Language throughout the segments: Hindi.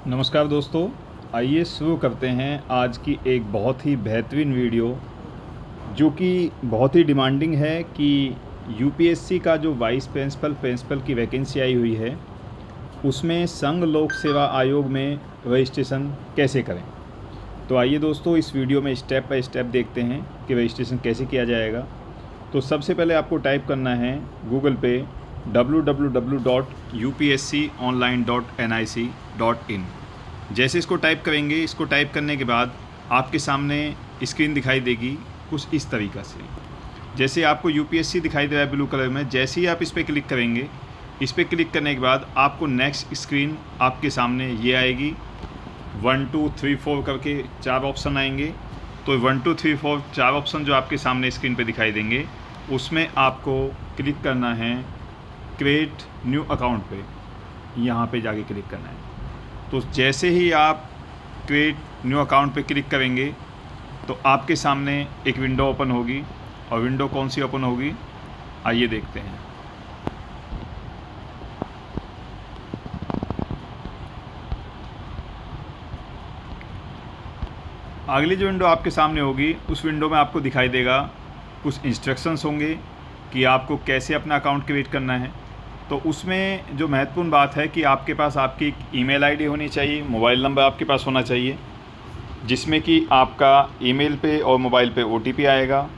नमस्कार दोस्तों, आइए शुरू करते हैं आज की एक बहुत ही बेहतरीन वीडियो जो कि बहुत ही डिमांडिंग है कि यूपीएससी का जो वाइस प्रिंसिपल की वैकेंसी आई हुई है उसमें संघ लोक सेवा आयोग में रजिस्ट्रेशन कैसे करें। तो आइए दोस्तों, इस वीडियो में स्टेप बाय स्टेप देखते हैं कि रजिस्ट्रेशन कैसे किया जाएगा। तो सबसे पहले आपको टाइप करना है गूगल पे www.upsconline.nic.in। जैसे इसको टाइप करेंगे, इसको टाइप करने के बाद आपके सामने स्क्रीन दिखाई देगी कुछ इस तरीक़ा से। जैसे आपको यूपीएससी दिखाई दे रहा है ब्लू कलर में, जैसे ही आप इस पर क्लिक करेंगे, इस पर क्लिक करने के बाद आपको नेक्स्ट स्क्रीन आपके सामने ये आएगी। 1 2 3 4 करके 4 ऑप्शन आएंगे। तो 1 2 3 4 4 ऑप्शन जो आपके सामने स्क्रीन पे दिखाई देंगे उसमें आपको क्लिक करना है क्रिएट न्यू अकाउंट पे, यहाँ पे जाके क्लिक करना है। तो जैसे ही आप क्रिएट न्यू अकाउंट पे क्लिक करेंगे तो आपके सामने एक विंडो ओपन होगी। और विंडो कौन सी ओपन होगी, आइए देखते हैं। अगली जो विंडो आपके सामने होगी उस विंडो में आपको दिखाई देगा कुछ इंस्ट्रक्शंस होंगे कि आपको कैसे अपना अकाउंट क्रिएट करना है। तो उसमें जो महत्वपूर्ण बात है कि आपके पास आपकी एक ईमेल आईडी होनी चाहिए, मोबाइल नंबर आपके पास होना चाहिए जिसमें कि आपका ईमेल पे और मोबाइल पे ओटीपी आएगा।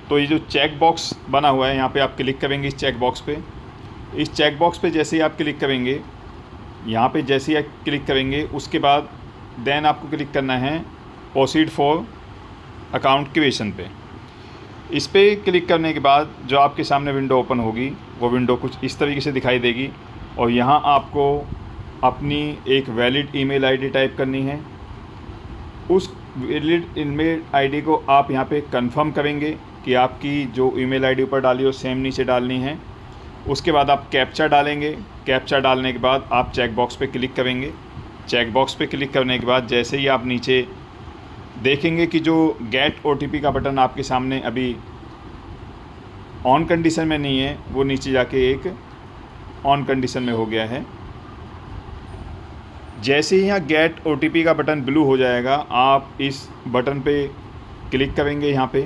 तो ये जो चेक बॉक्स बना हुआ है यहाँ पे आप क्लिक करेंगे इस चेक बॉक्स पे। इस चेक बॉक्स पे जैसे ही आप क्लिक करेंगे, यहाँ पे जैसे ही आप क्लिक करेंगे उसके बाद देन आपको क्लिक करना है प्रोसीड फॉर अकाउंट क्रिएशन पे। इस पर क्लिक करने के बाद जो आपके सामने विंडो ओपन होगी वो विंडो कुछ इस तरीके से दिखाई देगी। और यहाँ आपको अपनी एक वैलिड ईमेल आईडी टाइप करनी है। उस वैलिड ईमेल आईडी को आप यहाँ पे कंफर्म करेंगे कि आपकी जो ईमेल आईडी ऊपर डाली हो सेम नीचे डालनी है। उसके बाद आप कैप्चा डालेंगे। कैप्चा डालने के बाद आप चेक बॉक्स पे क्लिक करेंगे। चेक बॉक्स पे क्लिक करने के बाद जैसे ही आप नीचे देखेंगे कि जो गेट ओटीपी का बटन आपके सामने अभी ऑन कंडीशन में नहीं है, वो नीचे जाके एक ऑन कंडीशन में हो गया है। जैसे ही यहाँ गेट ओटीपी का बटन ब्लू हो जाएगा, आप इस बटन पे क्लिक करेंगे यहाँ पे।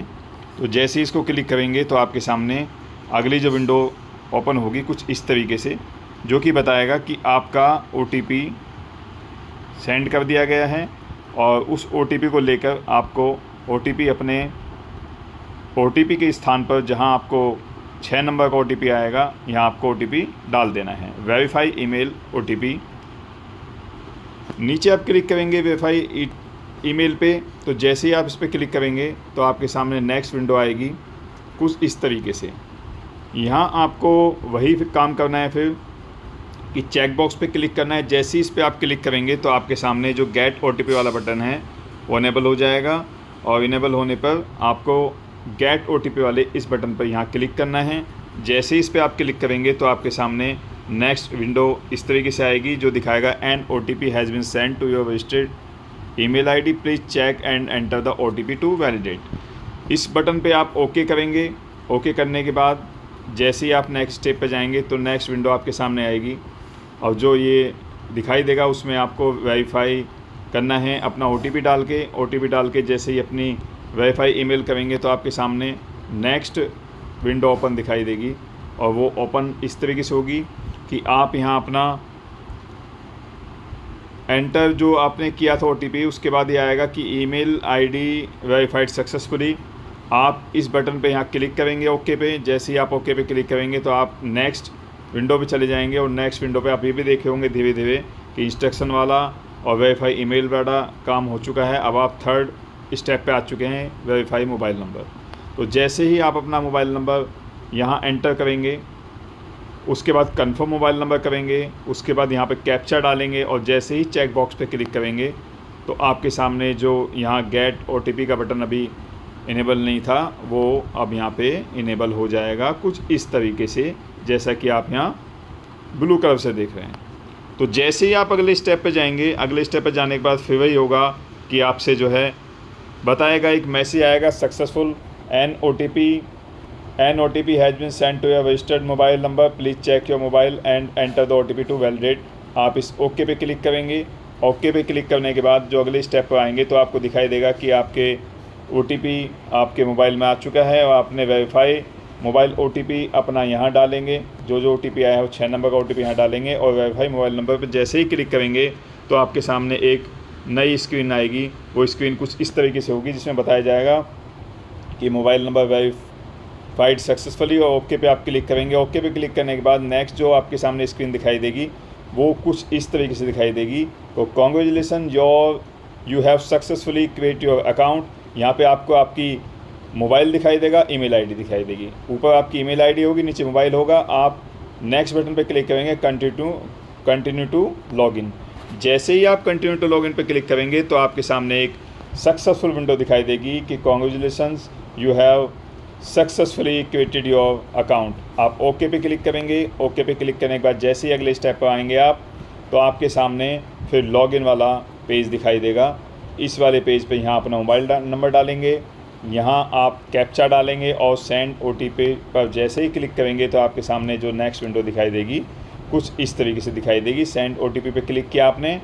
तो जैसे ही इसको क्लिक करेंगे तो आपके सामने अगली जो विंडो ओपन होगी कुछ इस तरीके से, जो कि बताएगा कि आपका ओटीपी सेंड कर दिया गया है। और उस ओटीपी को लेकर आपको ओटीपी अपने ओटीपी के स्थान पर जहां आपको 6 नंबर का ओटीपी आएगा, यहां आपको ओटीपी डाल देना है। वेरीफाई ईमेल ओटीपी, नीचे आप क्लिक करेंगे वेरीफाई ईमेल पे। तो जैसे ही आप इस पर क्लिक करेंगे तो आपके सामने नेक्स्ट विंडो आएगी कुछ इस तरीके से। यहां आपको वही काम करना है फिर कि चेक बॉक्स पे क्लिक करना है। जैसे ही इस पर आप क्लिक करेंगे तो आपके सामने जो गेट ओटीपी वाला बटन है वो इनेबल हो जाएगा। और इनेबल होने पर आपको गेट ओटीपी वाले इस बटन पर यहाँ क्लिक करना है। जैसे ही इस पर आप क्लिक करेंगे तो आपके सामने नेक्स्ट विंडो इस तरीके से आएगी जो दिखाएगा an OTP has been send to your registered email ID, please check and enter the OTP to validate. इस बटन पे आप ओके करेंगे। ओके करने के बाद जैसे ही आप नेक्स्ट स्टेप पे जाएंगे तो नेक्स्ट विंडो आपके सामने आएगी और जो ये दिखाई देगा उसमें आपको वेरीफाई करना है अपना ओटीपी डाल के। ओटीपी डाल के जैसे ही अपनी वेरीफाई ईमेल करेंगे तो आपके सामने नेक्स्ट विंडो ओपन दिखाई देगी। और वो ओपन इस तरीके से होगी कि आप यहाँ अपना एंटर जो आपने किया था ओटीपी, उसके बाद ये आएगा कि ईमेल आईडी वेरीफाइड सक्सेसफुली। आप इस बटन पे यहाँ क्लिक करेंगे ओके पे। जैसे ही आप ओके पे क्लिक करेंगे तो आप नेक्स्ट विंडो पे चले जाएंगे। और नेक्स्ट विंडो पे आप ये भी देखे होंगे धीरे धीरे कि इंस्ट्रक्शन वाला और वेरीफाई ईमेल वाला काम हो चुका है। अब आप थर्ड स्टेप पे आ चुके हैं, वेरीफाई मोबाइल नंबर। तो जैसे ही आप अपना मोबाइल नंबर यहाँ एंटर करेंगे, उसके बाद कंफर्म मोबाइल नंबर करेंगे, उसके बाद यहाँ पे कैप्चा डालेंगे और जैसे ही चेक बॉक्स पे क्लिक करेंगे तो आपके सामने जो यहाँ गेट ओटीपी का बटन अभी इनेबल नहीं था वो अब यहाँ पे इनेबल हो जाएगा कुछ इस तरीके से, जैसा कि आप यहाँ ब्लू कलर से देख रहे हैं। तो जैसे ही आप अगले स्टेप पे जाएंगे, अगले स्टेप पे जाने के बाद फिर वही होगा कि आपसे जो है बताएगा, एक मैसेज आएगा successful an OTP has been send to your registered mobile number, please check your mobile and enter the OTP to validate. आप इस ओके पे क्लिक करेंगे। ओके पे क्लिक करने के बाद जो अगले स्टेप पर आएंगे तो आपको दिखाई देगा कि आपके OTP आपके मोबाइल में आ चुका है और आपने वेरीफाई मोबाइल OTP अपना यहाँ डालेंगे। जो OTP आया है वो 6 नंबर का OTP यहाँ डालेंगे और वेरीफाई मोबाइल नंबर पर जैसे ही क्लिक करेंगे तो आपके सामने एक नई स्क्रीन आएगी। वो स्क्रीन कुछ इस तरीके से होगी जिसमें बताया जाएगा कि मोबाइल नंबर वेरीफाइड सक्सेसफुली, और ओके पे आप क्लिक करेंगे। ओके पे क्लिक करने के बाद नेक्स्ट जो आपके सामने स्क्रीन दिखाई देगी वो कुछ इस तरीके से दिखाई देगी। तो congratulation you have successfully create your account. यहाँ पे आपको आपकी मोबाइल दिखाई देगा, ईमेल आईडी दिखाई देगी। ऊपर आपकी ईमेल आईडी होगी, नीचे मोबाइल होगा। आप नेक्स्ट बटन पे क्लिक करेंगे, कंटिन्यू टू लॉगिन। जैसे ही आप कंटिन्यू टू लॉगिन पे क्लिक करेंगे तो आपके सामने एक सक्सेसफुल विंडो दिखाई देगी कि congratulations you have successfully created your account. आप ओके पे क्लिक करेंगे। ओके पे क्लिक करने के बाद जैसे ही अगले स्टेप पर आएंगे आप तो आपके सामने फिर लॉगिन वाला पेज दिखाई देगा। इस वाले पेज पे यहाँ अपना मोबाइल नंबर डालेंगे, यहाँ आप कैप्चा डालेंगे और सेंड OTP पर जैसे ही क्लिक करेंगे तो आपके सामने जो नेक्स्ट विंडो दिखाई देगी कुछ इस तरीके से दिखाई देगी। सेंड OTP पे क्लिक किया आपने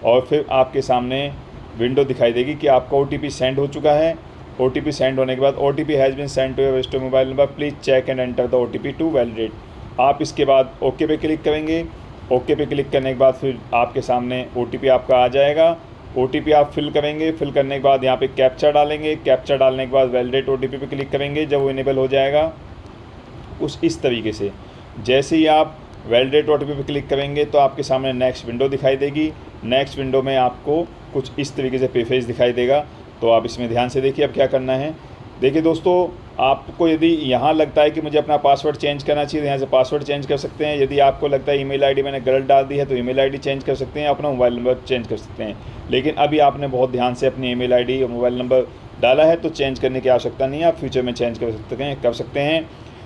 और फिर आपके सामने विंडो दिखाई देगी कि आपका OTP सेंड हो चुका है। OTP सेंड होने के बाद OTP has been send to your registered mobile number, please check and enter the OTP to validate. आप इसके बाद ओके पे क्लिक करेंगे। ओके पे क्लिक करने के बाद फिर आपके सामने OTP आपका आ जाएगा। OTP आप फिल करेंगे। फिल करने के बाद यहाँ पे कैप्चा डालेंगे। कैप्चा डालने के बाद वैलिडेट OTP पे क्लिक करेंगे। जब वो इनेबल हो जाएगा कुछ इस तरीके से, जैसे ही आप वैलिडेट OTP पे क्लिक करेंगे तो आपके सामने नेक्स्ट विंडो दिखाई देगी। नेक्स्ट विंडो में आपको कुछ इस तरीके से पेज दिखाई देगा। तो आप इसमें ध्यान से देखिए अब क्या करना है। देखिए दोस्तों, आपको यदि यहाँ लगता है कि मुझे अपना पासवर्ड चेंज करना चाहिए तो यहाँ से पासवर्ड चेंज कर सकते हैं। यदि आपको लगता है ईमेल आईडी मैंने गलत डाल दी है तो ईमेल आईडी चेंज कर सकते हैं, अपना मोबाइल नंबर चेंज कर सकते हैं। लेकिन अभी आपने बहुत ध्यान से अपनी ईमेल आईडी और मोबाइल नंबर डाला है तो चेंज करने की आवश्यकता नहीं है, आप फ्यूचर में चेंज कर सकते हैं।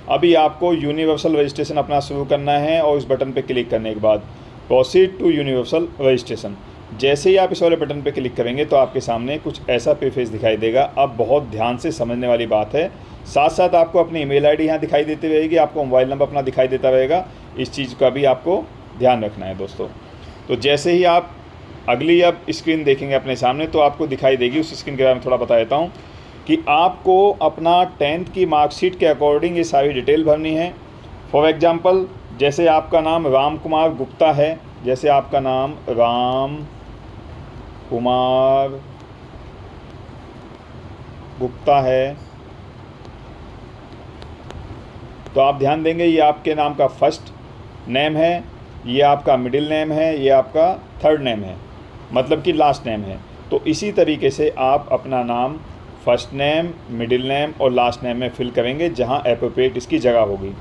अभी आपको यूनिवर्सल रजिस्ट्रेशन अपना शुरू करना है और इस बटन पर क्लिक करने के बाद प्रोसीड टू यूनिवर्सल रजिस्ट्रेशन। जैसे ही आप इस वाले बटन पे क्लिक करेंगे तो आपके सामने कुछ ऐसा पेज दिखाई देगा। अब बहुत ध्यान से समझने वाली बात है, साथ साथ आपको अपनी ईमेल आईडी यहाँ दिखाई देती रहेगी, आपको मोबाइल नंबर अपना दिखाई देता रहेगा। इस चीज़ का भी आपको ध्यान रखना है दोस्तों। तो जैसे ही आप अगली अब स्क्रीन देखेंगे अपने सामने तो आपको दिखाई देगी, उस स्क्रीन के बारे में थोड़ा बता देता हूँ कि आपको अपना 10th की मार्कशीट के अकॉर्डिंग ये सारी डिटेल भरनी है। फॉर एग्ज़ाम्पल, जैसे आपका नाम राम कुमार गुप्ता है, जैसे आपका नाम राम कुमार गुप्ता है तो आप ध्यान देंगे ये आपके नाम का फर्स्ट नेम है, ये आपका मिडिल नेम है, ये आपका थर्ड नेम है, मतलब कि लास्ट नेम है। तो इसी तरीके से आप अपना नाम फर्स्ट नेम, मिडिल नेम और लास्ट नेम में फिल करेंगे जहां एप्रोप्रिएट इसकी जगह होगी।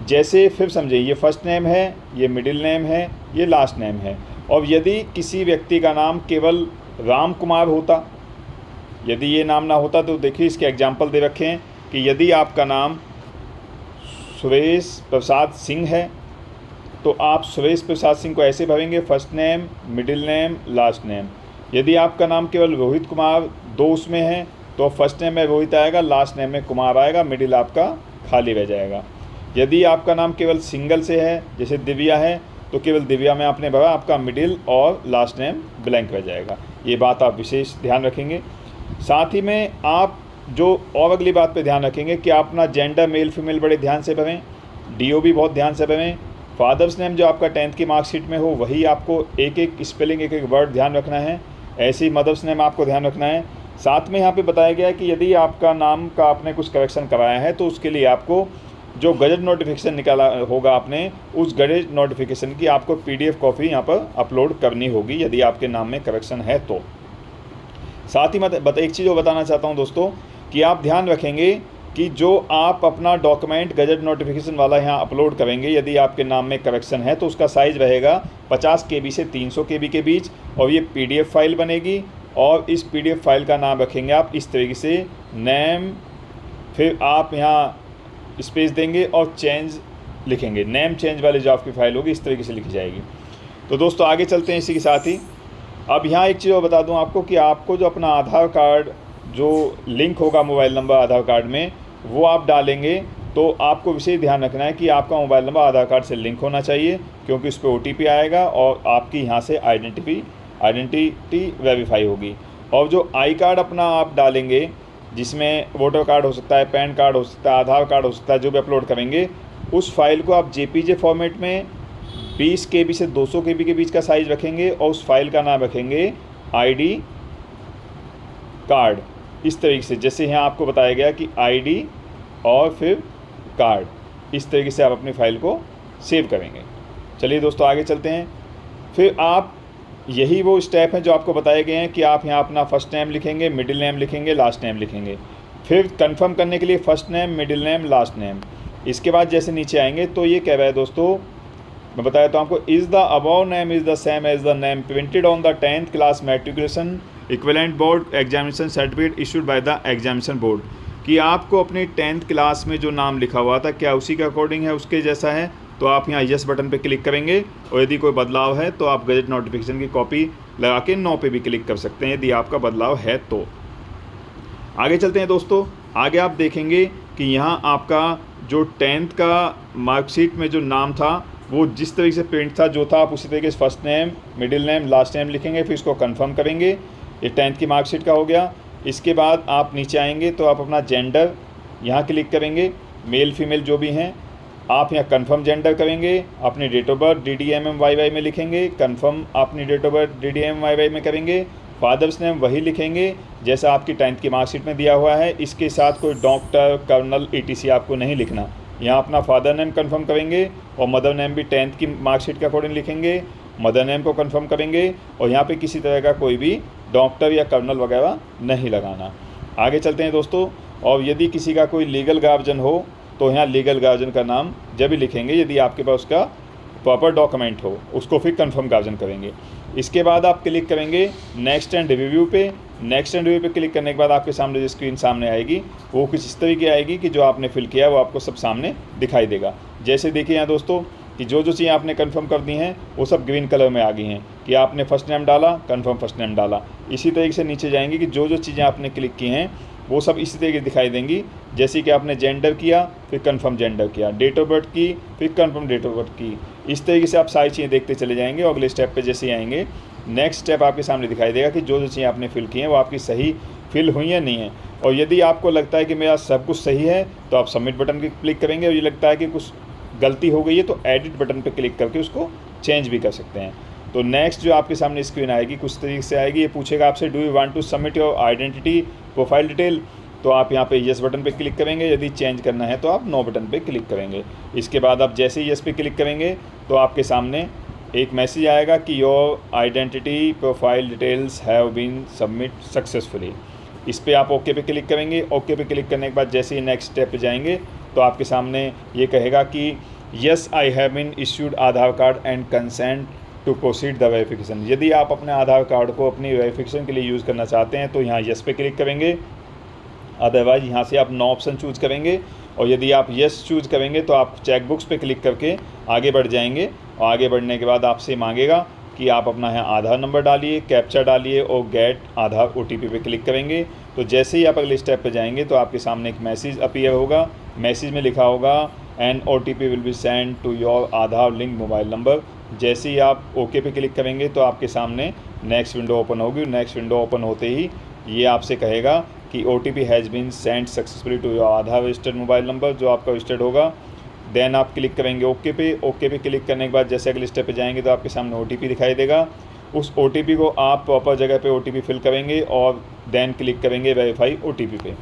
जैसे फिर समझिए, ये फर्स्ट नेम है, ये मिडिल नेम है, ये लास्ट नेम है। और यदि किसी व्यक्ति का नाम केवल राम कुमार होता, यदि ये नाम ना होता तो देखिए इसके एग्जाम्पल दे रखे हैं कि यदि आपका नाम सुरेश प्रसाद सिंह है तो आप सुरेश प्रसाद सिंह को ऐसे भरेंगे, first name, middle name, last name. यदि आपका नाम केवल रोहित कुमार 2 उसमें है तो फर्स्ट नेम में रोहित आएगा, लास्ट नेम में कुमार आएगा, मिडिल आपका खाली रह जाएगा। यदि आपका नाम केवल सिंगल से है, जैसे दिव्या है, तो केवल दिव्या में आपने भरा, आपका मिडिल और लास्ट नेम ब्लैंक रह जाएगा। ये बात आप विशेष ध्यान रखेंगे। साथ ही में आप जो और अगली बात पे ध्यान रखेंगे कि आप अपना जेंडर मेल फीमेल बड़े ध्यान से भरें, DO भी बहुत ध्यान से भरें। फादर्स नेम जो आपका 10th की मार्कशीट में हो वही आपको एक एक स्पेलिंग, एक एक वर्ड ध्यान रखना है। ऐसे ही मदर्स नेम आपको ध्यान रखना है। साथ में यहाँ पे बताया गया है कि यदि आपका नाम का आपने कुछ करेक्शन कराया है तो उसके लिए आपको जो गजट नोटिफिकेशन निकाला होगा आपने, उस गजट नोटिफिकेशन की आपको PDF कॉपी यहाँ पर अपलोड करनी होगी यदि आपके नाम में करेक्शन है तो। साथ ही एक चीज़ और बताना चाहता हूँ दोस्तों कि आप ध्यान रखेंगे कि जो आप अपना डॉक्यूमेंट गजट नोटिफिकेशन वाला यहाँ अपलोड करेंगे, यदि आपके नाम में करेक्शन है तो उसका साइज़ रहेगा 50 KB से 300 KB के बीच और ये PDF फाइल बनेगी। और इस PDF फाइल का नाम रखेंगे आप इस तरीके से, नेम, फिर आप यहाँ स्पेस देंगे और चेंज लिखेंगे। नेम चेंज वाली जो आपकी फ़ाइल होगी इस तरीके से लिखी जाएगी। तो दोस्तों आगे चलते हैं। इसी के साथ ही अब यहाँ एक चीज़ और बता दूँ आपको कि आपको जो अपना आधार कार्ड जो लिंक होगा मोबाइल नंबर आधार कार्ड में, वो आप डालेंगे तो आपको विशेष ध्यान रखना है कि आपका मोबाइल नंबर आधार कार्ड से लिंक होना चाहिए, क्योंकि उस पर OTP आएगा और आपकी यहाँ से आइडेंटिटी आइडेंटिटी वेरीफाई होगी। और जो आई कार्ड अपना आप डालेंगे, जिसमें वोटर कार्ड हो सकता है, पैन कार्ड हो सकता है, आधार कार्ड हो सकता है, जो भी अपलोड करेंगे, उस फाइल को आप JPG फॉर्मेट में 20 KB से 200 KB के बीच का साइज़ रखेंगे और उस फाइल का नाम रखेंगे ID कार्ड। इस तरीके से, जैसे यहाँ आपको बताया गया कि ID और फिर कार्ड, इस तरीके से आप अपनी फ़ाइल को सेव करेंगे। चलिए दोस्तों आगे चलते हैं। फिर आप, यही वो स्टेप हैं जो आपको बताए गए हैं कि आप यहाँ अपना फर्स्ट नेम लिखेंगे, मिडिल नेम लिखेंगे, लास्ट नेम लिखेंगे। फिर कंफर्म करने के लिए first name, middle name, last name. इसके बाद जैसे नीचे आएंगे तो ये कह रहा है दोस्तों, मैं बताया तो आपको, is the above name is the same as the name printed on the 10th class matriculation equivalent board examination certificate issued by the examination board. कि आपको अपनी 10th क्लास में जो नाम लिखा हुआ था क्या उसी के अकॉर्डिंग है, उसके जैसा है, तो आप यहाँ यस बटन पे क्लिक करेंगे। और यदि कोई बदलाव है तो आप गजट नोटिफिकेशन की कॉपी लगा के नो पे भी क्लिक कर सकते हैं यदि आपका बदलाव है तो। आगे चलते हैं दोस्तों। आगे आप देखेंगे कि यहाँ आपका जो 10th का मार्कशीट में जो नाम था वो जिस तरीके से प्रिंट था जो था, आप उसी तरीके से first name, middle name, last name लिखेंगे। फिर इसको कंफर्म करेंगे। ये 10th की मार्कशीट का हो गया। इसके बाद आप नीचे आएंगे तो आप अपना जेंडर यहाँ क्लिक करेंगे, मेल फीमेल जो भी हैं, आप यहाँ कंफर्म जेंडर करेंगे। अपनी डेट ऑफ बर्थ DDMMYY में लिखेंगे, कंफर्म अपनी डेट ऑफ बर्थ DDMMYY में करेंगे। फादर्स नेम वही लिखेंगे जैसा आपकी 10th की मार्कशीट में दिया हुआ है। इसके साथ कोई डॉक्टर, कर्नल, ETC आपको नहीं लिखना। यहाँ अपना फादर नेम कंफर्म करेंगे और मदर नेम भी 10th की मार्कशीट के अकॉर्डिंग लिखेंगे। मदर नेम को कंफर्म करेंगे और यहाँ पे किसी तरह का कोई भी डॉक्टर या कर्नल वगैरह नहीं लगाना। आगे चलते हैं दोस्तों। और यदि किसी का कोई लीगल गार्जियन हो तो यहाँ लीगल गार्जियन का नाम जब भी लिखेंगे यदि आपके पास उसका प्रॉपर डॉक्यूमेंट हो, उसको फिर कंफर्म गार्जियन करेंगे। इसके बाद आप क्लिक करेंगे नेक्स्ट एंड रिव्यू पे। नेक्स्ट एंड रिव्यू पे क्लिक करने के बाद आपके सामने जो स्क्रीन सामने आएगी वो कुछ इस तरीके आएगी कि जो आपने फिल किया है वो आपको सब सामने दिखाई देगा। जैसे देखिए यहाँ दोस्तों कि जो चीज़ें आपने कंफर्म कर दी हैं वो सब ग्रीन कलर में आ गई हैं कि आपने फर्स्ट नेम डाला, कंफर्म फर्स्ट नेम डाला। इसी तरीके से नीचे जाएंगे कि जो चीज़ें आपने क्लिक की हैं वो सब इसी तरीके दिखाई देंगी। जैसे कि आपने जेंडर किया, फिर कंफर्म जेंडर किया, डेट ऑफ बर्थ की, फिर कंफर्म डेट ऑफ बर्थ की। इस तरीके से आप सारी चीज़ें देखते चले जाएंगे और अगले स्टेप पे जैसे ही आएंगे नेक्स्ट स्टेप आपके सामने दिखाई देगा कि जो चीज़ें आपने फिल की हैं वो आपकी सही फिल हुई है नहीं है। और यदि आपको लगता है कि मेरा सब कुछ सही है तो आप सबमिट बटन पर क्लिक करेंगे। और ये लगता है कि कुछ गलती हो गई है तो एडिट बटन पर क्लिक करके उसको चेंज भी कर सकते हैं। तो नेक्स्ट जो आपके सामने स्क्रीन आएगी कुछ तरीके से आएगी। ये पूछेगा आपसे do you want to submit your identity profile detail, तो आप यहाँ पे यस बटन पे क्लिक करेंगे। यदि चेंज करना है तो आप नो बटन पे क्लिक करेंगे। इसके बाद आप जैसे ही यस पे क्लिक करेंगे तो आपके सामने एक मैसेज आएगा कि your identity profile details have been submit successfully. इस पर आप ओके पे क्लिक करेंगे। ओके पे क्लिक करने के बाद जैसे ही नेक्स्ट स्टेप पे जाएंगे तो आपके सामने ये कहेगा कि yes I have been issued Aadhaar card and consent to proceed the verification. यदि आप अपने आधार कार्ड को अपनी वेरिफिकेशन के लिए यूज़ करना चाहते हैं तो यहाँ यस पे क्लिक करेंगे। अदरवाइज यहाँ से आप नो ऑप्शन चूज़ करेंगे। और यदि आप यस चूज़ करेंगे तो आप चेकबुक्स पे क्लिक करके आगे बढ़ जाएंगे। और आगे बढ़ने के बाद आपसे मांगेगा कि आप अपना यहाँ आधार नंबर डालिए, कैप्चा डालिए और गेट आधार OTP पे क्लिक करेंगे। तो जैसे ही आप अगले स्टेप पे जाएंगे तो आपके सामने एक मैसेज अपीयर होगा। मैसेज में लिखा होगा an OTP will be send to your Aadhaar link mobile number. जैसे ही आप ओके पे क्लिक करेंगे तो आपके सामने नेक्स्ट विंडो ओपन होगी। नेक्स्ट विंडो ओपन होते ही ये आपसे कहेगा कि OTP has been send successfully to your Aadhaar registered mobile number, जो आपका रजिस्टर्ड होगा। देन आप क्लिक करेंगे ओके पे। ओके पे क्लिक करने के बाद जैसे अगले स्टेप पे जाएंगे तो आपके सामने OTP दिखाई देगा। उस OTP को आप प्रॉपर जगह पे OTP फिल करेंगे और देन क्लिक करेंगे वेरीफाई OTP पे।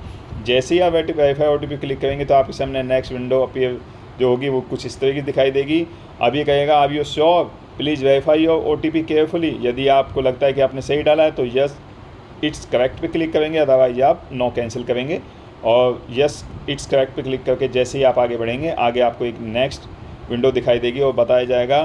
जैसे ही आप वेरीफाई OTP क्लिक करेंगे तो आपके सामने नेक्स्ट विंडो अपीयर जो होगी वो कुछ इस तरह की दिखाई देगी। अब ये कहेगा are you sure please verify your OTP carefully. यदि आपको लगता है कि आपने सही डाला है तो यस इट्स करेक्ट पे क्लिक करेंगे, अदरवाइज आप नो कैंसिल करेंगे। और यस इट्स करेक्ट पे क्लिक करके जैसे ही आप आगे बढ़ेंगे आगे आपको एक नेक्स्ट विंडो दिखाई देगी और बताया जाएगा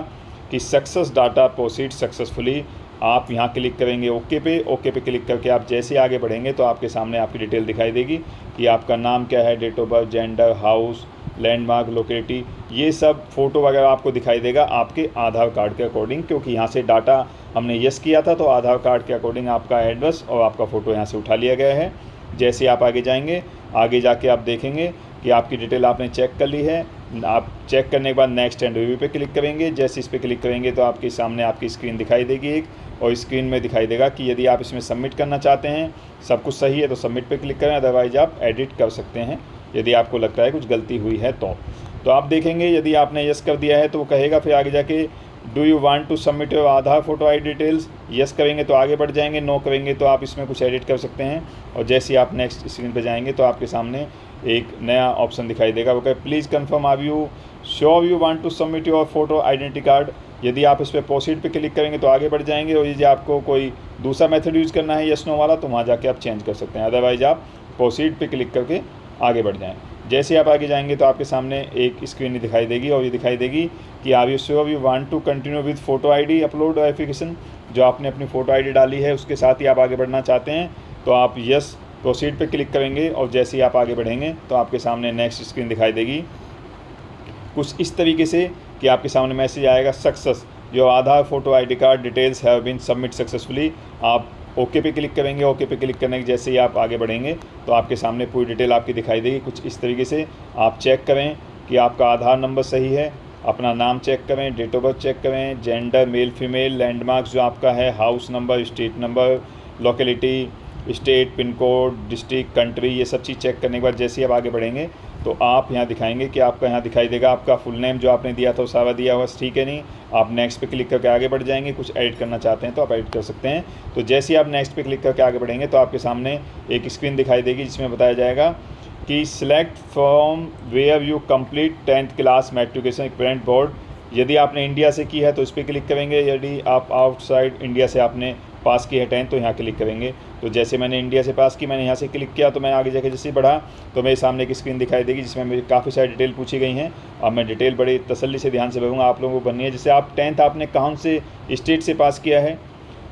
कि सक्सेस डाटा प्रोसीड सक्सेसफुली। आप यहाँ क्लिक करेंगे ओके पे। ओके पे क्लिक करके आप जैसे आगे बढ़ेंगे तो आपके सामने आपकी डिटेल दिखाई देगी कि आपका नाम क्या है, date of birth, gender, house, landmark, locality, ये सब फ़ोटो वगैरह आपको दिखाई देगा आपके आधार कार्ड के अकॉर्डिंग, क्योंकि यहाँ से डाटा हमने यस किया था तो आधार कार्ड के अकॉर्डिंग आपका एड्रेस और आपका फ़ोटो यहाँ से उठा लिया गया है। जैसे आप आगे जाएंगे आगे जाके आप देखेंगे कि आपकी डिटेल आपने चेक कर ली है। आप चेक करने के बाद नेक्स्ट एंड रिव्यू पे क्लिक करेंगे। जैसे इस पर क्लिक करेंगे तो आपके सामने आपकी स्क्रीन दिखाई देगी एक, और स्क्रीन में दिखाई देगा कि यदि आप इसमें सबमिट करना चाहते हैं, सब कुछ सही है तो सबमिट पे क्लिक करें, अदरवाइज आप एडिट कर सकते हैं यदि आपको लगता है कुछ गलती हुई है तो आप देखेंगे यदि आपने यस कर दिया है तो वो कहेगा फिर आगे जाके do you want to submit your Aadhaar photo I details. Yes करेंगे तो आगे बढ़ जाएंगे, नो करेंगे तो आप इसमें कुछ एडिट कर सकते हैं। और जैसे ही आप नेक्स्ट स्क्रीन पे जाएंगे तो आपके सामने एक नया ऑप्शन दिखाई देगा, वो कहे please confirm are you sure you want to submit your photo identity card. यदि आप इस पर प्रोसीड पे क्लिक करेंगे तो आगे बढ़ जाएंगे, और यदि आपको कोई दूसरा मेथड यूज़ करना है यस नो वाला तो वहाँ जाके आप चेंज कर सकते हैं, अदरवाइज आप प्रोसीड पे क्लिक करके आगे बढ़ जाएँ। जैसे आप आगे जाएंगे तो आपके सामने एक स्क्रीन दिखाई देगी, और ये दिखाई देगी कि are you sure you want to continue with photo ID upload verification. जो आपने अपनी फ़ोटो आईडी डाली है उसके साथ ही आप आगे बढ़ना चाहते हैं तो आप यस प्रोसीड पे क्लिक करेंगे, और जैसे ही आप आगे बढ़ेंगे तो आपके सामने नेक्स्ट स्क्रीन दिखाई देगी कुछ इस तरीके से कि आपके सामने मैसेज आएगा success your Aadhaar photo ID card details have been submit successfully. आप ओके पे क्लिक करेंगे, ओके पे क्लिक करने के जैसे ही आप आगे बढ़ेंगे तो आपके सामने पूरी डिटेल आपकी दिखाई देगी कुछ इस तरीके से। आप चेक करें कि आपका आधार नंबर सही है, अपना नाम चेक करें, डेट ऑफ बर्थ चेक करें, जेंडर मेल फीमेल, लैंडमार्क जो आपका है, house number, street number, locality, state, pin code, district, country, ये सब चीज़ चेक करने के बाद जैसे ही आप आगे बढ़ेंगे तो आप यहाँ दिखाएंगे कि आपका यहाँ दिखाई देगा आपका फुल नेम जो आपने दिया था वो सारा दिया हुआ ठीक है नहीं। आप नेक्स्ट पे क्लिक करके आगे बढ़ जाएंगे, कुछ एडिट करना चाहते हैं तो आप एडिट कर सकते हैं। तो जैसे ही आप नेक्स्ट पे क्लिक करके आगे बढ़ेंगे तो आपके सामने एक स्क्रीन दिखाई देगी जिसमें बताया जाएगा कि select from where you complete 10th class matriculation equivalent board. यदि आपने इंडिया से की है तो इस पर क्लिक करेंगे, यदि आप आउटसाइड इंडिया से आपने पास की है 10th तो यहाँ क्लिक करेंगे। तो जैसे मैंने इंडिया से पास की, मैंने यहाँ से क्लिक किया तो मैं आगे जाके जैसे बढ़ा तो मेरे सामने एक स्क्रीन दिखाई देगी जिसमें मुझे काफ़ी सारी डिटेल पूछी गई हैं। अब मैं डिटेल बड़ी तसल्ली से ध्यान से भरूँगा, आप लोगों को बननी है। जैसे आप 10th आपने कौन से स्टेट से पास किया है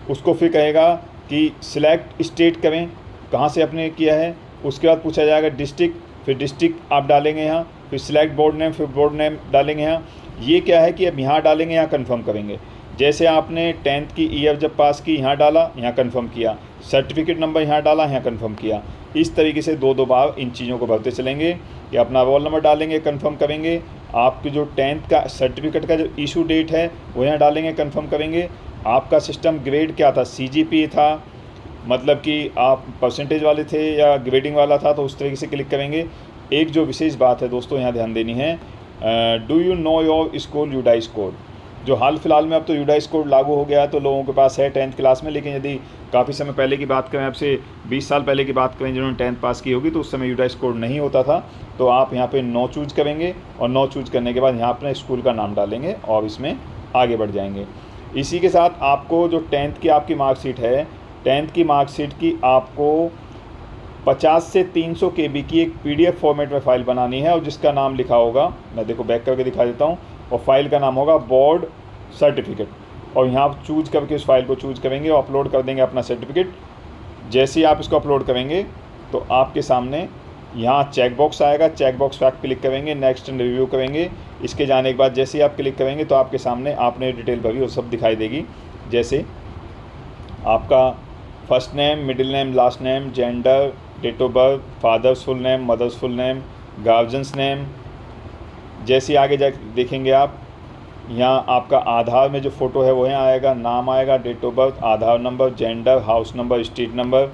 उसको फिर कहेगा कि सिलेक्ट स्टेट करें कहाँ से आपने किया है। उसके बाद पूछा जाएगा डिस्ट्रिक्ट, फिर डिस्ट्रिक्ट आप डालेंगे यहाँ, फिर सिलेक्ट बोर्ड नेम, फिर बोर्ड नेम डालेंगे यहाँ। ये क्या है कि अब यहाँ डालेंगे, यहाँ कंफर्म करेंगे। जैसे आपने 10th की ईयर जब पास की यहाँ डाला, यहाँ कंफर्म किया, सर्टिफिकेट नंबर यहाँ डाला, यहाँ कंफर्म किया। इस तरीके से दो बार इन चीज़ों को भरते चलेंगे। या अपना रोल नंबर डालेंगे, कंफर्म करेंगे। आपकी जो 10th का सर्टिफिकेट का जो इशू डेट है वो यहाँ डालेंगे, कंफर्म करेंगे। आपका सिस्टम ग्रेड क्या था, CGPA था, मतलब कि आप परसेंटेज वाले थे या ग्रेडिंग वाला था, तो उस तरीके से क्लिक करेंगे। एक जो विशेष बात है दोस्तों यहाँ ध्यान देनी है, do you know your school UDISE code. जो हाल फिलहाल में अब तो यूडाइस कोड लागू हो गया है तो लोगों के पास है 10th क्लास में, लेकिन यदि काफ़ी समय पहले की बात करें, आपसे 20 साल पहले की बात करें जिन्होंने 10th पास की होगी तो उस समय यूडाइस कोड नहीं होता था। तो आप यहाँ पे नो चूज करेंगे, और नो चूज करने के बाद यहाँ अपने स्कूल का नाम डालेंगे और इसमें आगे बढ़ जाएंगे। इसी के साथ आपको जो 10th की आपकी मार्कशीट है, 10th की मार्कशीट की आपको 50 से 300 KB की एक PDF फॉर्मेट में फ़ाइल बनानी है, और जिसका नाम लिखा होगा, मैं देखो बैक करके दिखा देता हूँ, और फाइल का नाम होगा बोर्ड सर्टिफिकेट। और यहाँ आप चूज करके उस फाइल को चूज करेंगे और अपलोड कर देंगे अपना सर्टिफिकेट। जैसे ही आप इसको अपलोड करेंगे तो आपके सामने यहाँ चेक बॉक्स आएगा, चेक बॉक्स पर आप क्लिक करेंगे, नेक्स्ट एंड रिव्यू करेंगे। इसके जाने के बाद जैसे ही आप क्लिक करेंगे तो आपके सामने आपने डिटेल भरी वो सब दिखाई देगी, जैसे आपका first name, middle name, last name, gender, date of birth, father's full name, mother's full name, guardian's name. जैसे आगे जा देखेंगे आप, यहाँ आपका आधार में जो फ़ोटो है वो यहाँ आएगा, नाम आएगा, date of birth, Aadhaar number, gender, house number, street number.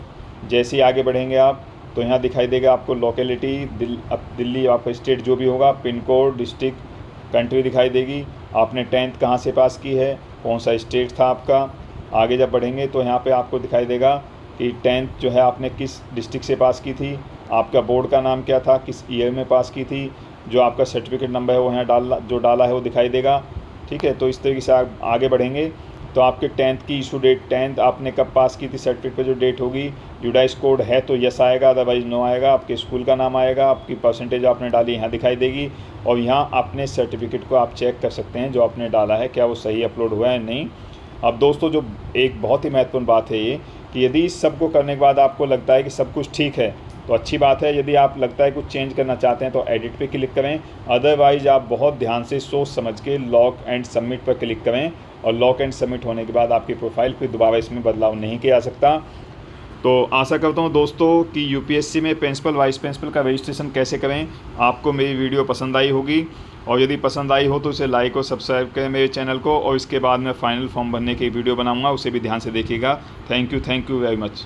जैसे ही आगे बढ़ेंगे आप तो यहाँ दिखाई देगा आपको लोकेलिटी, दिल्ली आपका स्टेट जो भी होगा, पिन कोड, डिस्ट्रिक्ट, कंट्री दिखाई देगी। आपने 10th कहाँ से पास की है, कौन सा स्टेट था आपका। आगे जब बढ़ेंगे तो यहाँ पे आपको दिखाई देगा कि 10th जो है आपने किस डिस्ट्रिक्ट से पास की थी, आपका बोर्ड का नाम क्या था, किस ईयर में पास की थी, जो आपका सर्टिफिकेट नंबर है वो यहाँ जो डाला है वो दिखाई देगा। ठीक है, तो इस तरीके से आप आगे बढ़ेंगे तो आपके 10th की इशू डेट, 10th आपने कब पास की थी, सर्टिफिकेट पे जो डेट होगी, यूडाइस कोड है तो यस आएगा, अदरवाइज नो आएगा। आपके स्कूल का नाम आएगा, आपकी परसेंटेज आपने डाली यहाँ दिखाई देगी, और यहाँ अपने सर्टिफिकेट को आप चेक कर सकते हैं जो आपने डाला है क्या वो सही अपलोड हुआ है नहीं। अब दोस्तों जो एक बहुत ही महत्वपूर्ण बात है ये कि यदि इस सब को करने के बाद आपको लगता है कि सब कुछ ठीक है तो अच्छी बात है। यदि आप लगता है कुछ चेंज करना चाहते हैं तो एडिट पे क्लिक करें, अदरवाइज आप बहुत ध्यान से सोच समझ के लॉक एंड सबमिट पर क्लिक करें, और लॉक एंड सबमिट होने के बाद आपकी प्रोफाइल फिर दोबारा इसमें बदलाव नहीं किया जा सकता। तो आशा करता हूँ दोस्तों कि UPSC में प्रिंसिपल वाइस प्रिंसिपल का रजिस्ट्रेशन कैसे करें आपको मेरी वीडियो पसंद आई होगी। और यदि पसंद आई हो तो उसे लाइक और सब्सक्राइब करें मेरे चैनल को, और इसके बाद मैं फाइनल फॉर्म भरने की वीडियो बनाऊंगा, उसे भी ध्यान से देखिएगा। Thank you very much.